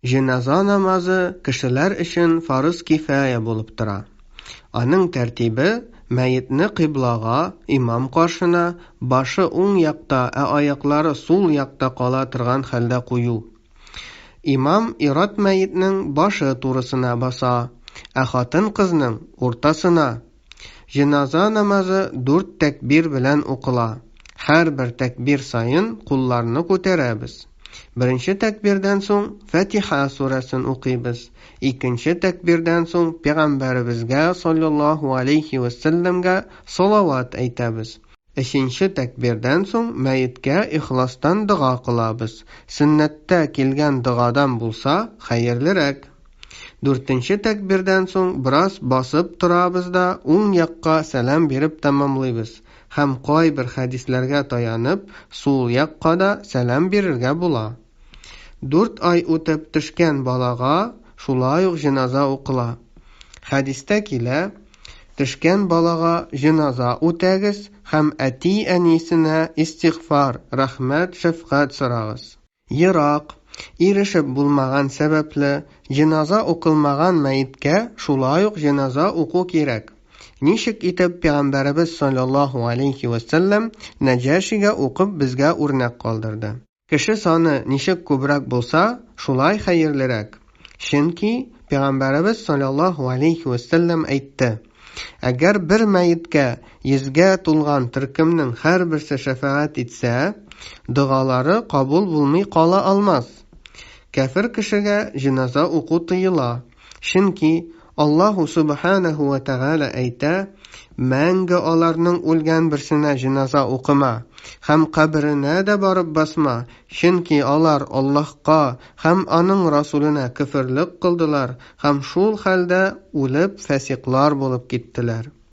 Җеназа намазы кешеләр өчен фарыз кифая булып тора. Аның тәртибе мәетне кыйблага, имам каршына, башы уң якта, аяклары сул якта кала торган хәлдә кую. Имам ират мәетнең башы турысына баса, хатын-кызның уртасына. Җеназа намазы 4 тәкбир белән укыла. Һәрбер тәкбир сайын кулларны күтәрәбез. Беренче тәкбирдән соң Фатиха сүрәсен укыйбыз. Икенче тәкбирдән соң Пәйгамбәребезгә саллаллаһу алейхи ва сәлләмгә салават әйтәбез. Өченче тәкбирдән соң мәеткә ихластан дуга кылабыз. Сөннәттә килгән дугадан булса, хәерлерәк. Дүртенче тәкбирдән соң бераз басып торабыз да уң якка сәлам биреп тәмамлыйбыз. Һәм кайбер хәдисләргә таянып, сул якка да сәлам бирергә була. 4 ай үтеп төшкән балага шулай ук җеназа укыла. Хәдистә килә: төшкән балага җеназа үтәгез һәм әти-әнисенә истигъфар, рәхмәт, шәфкать сорагыз. Ерак, ирешеп булмаган сәбәпле җеназа укылмаган мәеткә шулай ук җеназа уку кирәк. Ничек итеп Пәйгамбәребез саллаллаһу алейхи ва сәлләм Нәҗашигә укып безгә үрнәк калдырды. Кеше саны ничек күбрәк булса, шулай хәерлерәк. Чөнки Пәйгамбәребез саллаллаһу алейхи ва сәлләм әйтте: әгәр бер мәеткә 100гә тулган төркемнең һәрберсе шәфаәт итсә, дугалары кабул булмый кала алмас. Кафир кешегә җеназа уку тыела. Чөнки Аллаһу субханаһу ва тәгалә әйтә: мәңге аларның үлгән берсенә җеназа укыма һәм каберенә дә барып басма, чөнки алар Аллаһка һәм аның Расулына күфрлек кылдылар һәм шул хәлдә үлеп фасиклар булып киттеләр.